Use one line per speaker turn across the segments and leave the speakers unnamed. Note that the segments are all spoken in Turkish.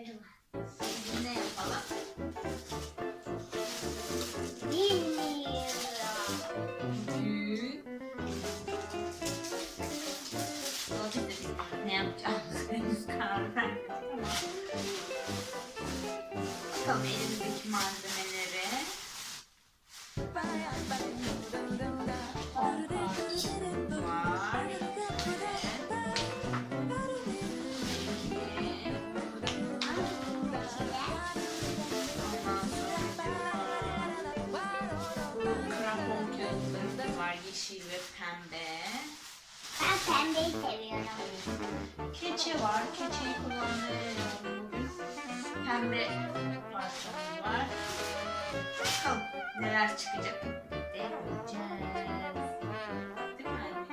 Şimdi ne yapalım?
Bilmiyorum.
Ne yapacağımızı henüz karar vermedik ama bakalım elimizdeki malzemeleri. Yeşil ve pembe.
Ben pembeyi seviyorum.
Keçe var. Keçeyi kullanıyorum bugün. Pembe parçamız var. Bakalım neler çıkacak. Göreceğiz. Değil mi anne?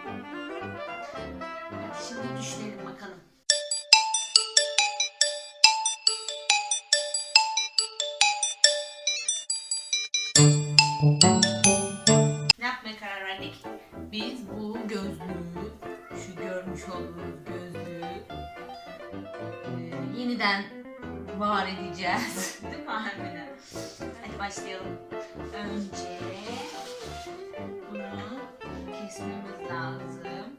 Hadi şimdi düşünelim bakalım. Biz bu gözlüğü, şu görmüş olduğunuz gözlüğü yeniden var edeceğiz. Değil mi Almina? Hadi başlayalım. Önce bunu kesmemiz lazım.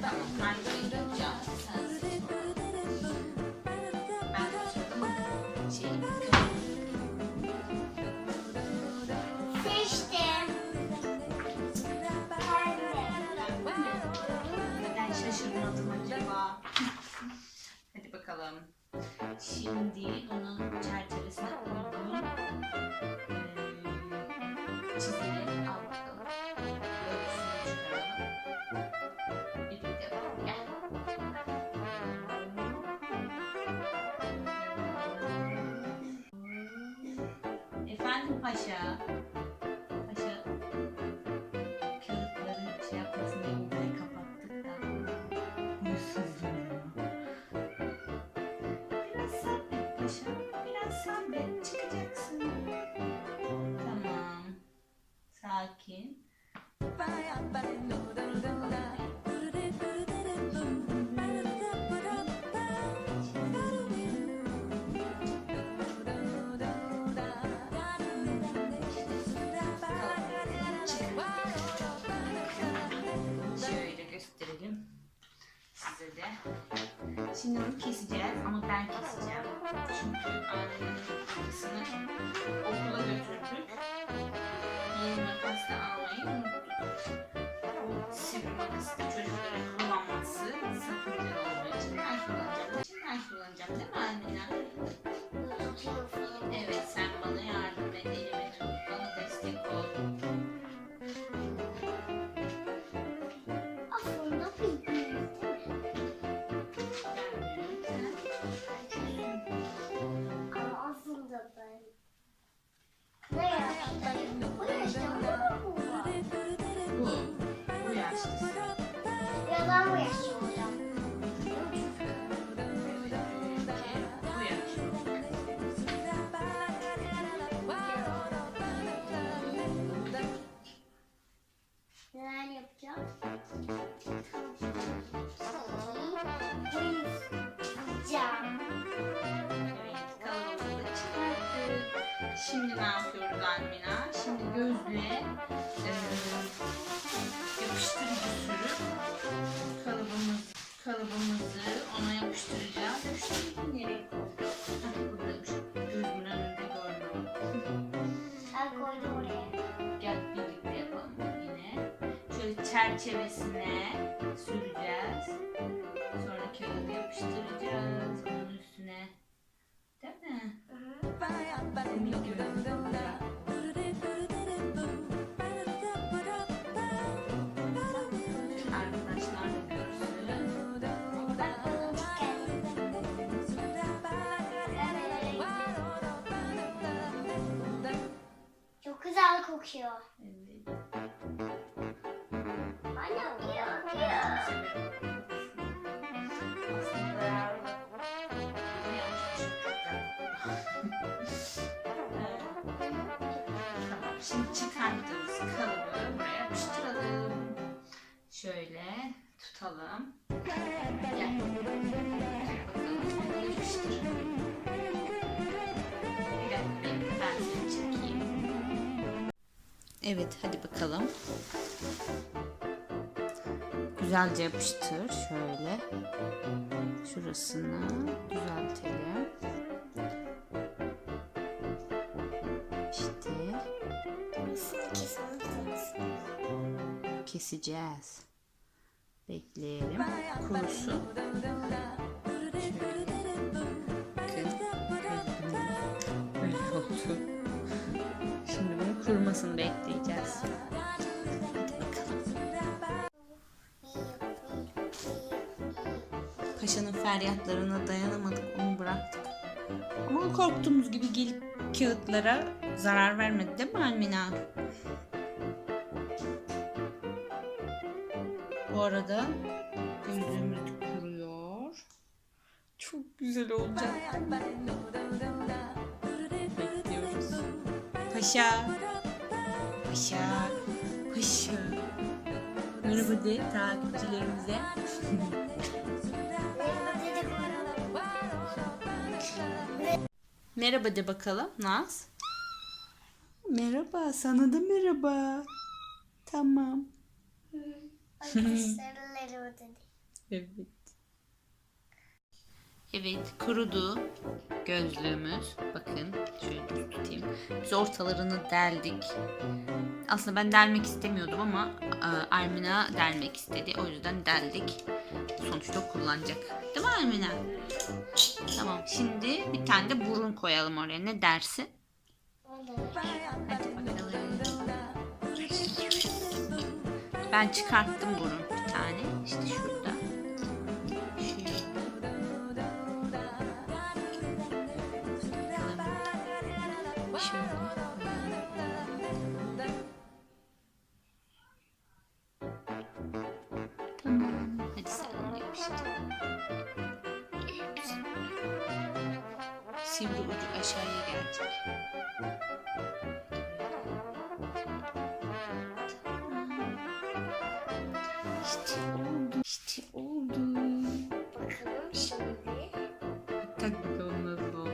Tamam, hangi yapacağım? Sen seç. Ben seçtim. Hadi bakalım. Şimdi onun çerçevesine uygun çizelim. Al bakalım. Örgüsünü çıkaralım. Birlikte yapalım. Gel. Efendim Paşa. Paşa. Kağıtları şey yapmasın diye burayı kapattık da. Biraz sabret, çıkacaksın. Tamam. Sakin. Şöyle gösterelim size de. Şimdi bunu keseceğiz ama ben keseceğim. Çünkü annemin makasını okula götürdük. Yeni makas da almayı unuttuk. Bu sivri makası da çocukların kullanması sakıncalı olduğu için ben kullanacağım. Değil mi Almina? Evet, sen bana yardım et. Elimi tut, bana destek ol.
Aslında bilmiyorum. Ama aslında ben ne yaştayım? Bu yaşta mı var?
Bu yaştasın.
Ya ben bu yaşta olacağım.
Bu yaş.
Neler yapacağım?
Evet, kalıbımızı çıkarttık. Şimdi ne yapıyoruz Almina? Şimdi gözlüğe yapıştırıcı sürüp kalıbımızı ona yapıştıracağız. Yapıştırıcı nereye koyduk? Buradaymış. Gözümün önünde görmüyorum.
Ben koydum oraya.
Gel birlikte yapalım yine. Şöyle çerçevesine süreceğiz. Sonra kağıdı yapıştıracağız onun üstüne. Değil mi? Senin gözünde. Arkadaşlar da görsün.
Bak balıncık geldi. Çok güzel kokuyor.
Evet.
Anne diyor.
Tamam, şimdi çıkarttığımız kalıbı buraya yapıştıralım. Şöyle tutalım. Gel. Evet, hadi bakalım. Güzelce yapıştır şöyle. Şurasını düzeltelim. İşte keseceğiz. Bekleyelim. Kurusun. Şöyle. Bakın. Böyle oldu. Şimdi bunun kurumasını bekleyeceğiz. Hadi bakalım. Paşa'nın feryatlarına dayanamadık. Onu bıraktık. Ama o korktuğumuz gibi gelip kağıtlara zarar vermedi değil mi Almina? Bu arada gözlüğümüz kuruyor. Çok güzel olacak. Bekliyoruz. Paşa. Paşa. Paşa. Merhaba de takipçilerimize. Merhaba de bakalım Naz. Merhaba, sana da merhaba. Tamam.
Arkadaşlarım dedi.
Evet. Evet, kurudu gözlüğümüz. Bakın, şöyle düz tutayım. Biz ortalarını deldik. Aslında ben delmek istemiyordum ama Almina delmek istedi. O yüzden deldik. Sonuçta kullanacak. Değil mi Almina? Tamam, şimdi bir tane de burun koyalım oraya. Ne dersin? Hadi bakalım. Ben çıkarttım burun bir tane. İşte şurada. Tamam. Hadi sen onu yapıştır. Sivri ucu aşağıya gelecek. İşte oldu. İşte oldu.
Bakalım şimdi.
Tak bakalım nasıl oldu.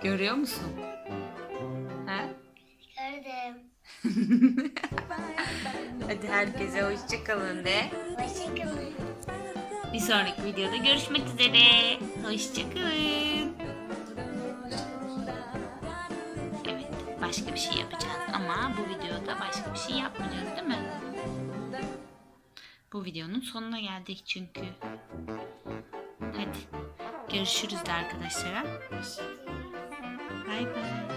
Görüyor musun? Ha?
Gördüm.
Hadi herkese hoşça kalın de.
Hoşçakalın.
Bir sonraki videoda görüşmek üzere. Hoşça kalın. Evet, başka bir şey yapacağız ama bu videoda başka bir şey yapmayacağız değil mi? Bu videonun sonuna geldik çünkü. Hadi görüşürüz de arkadaşlara. Bay bay.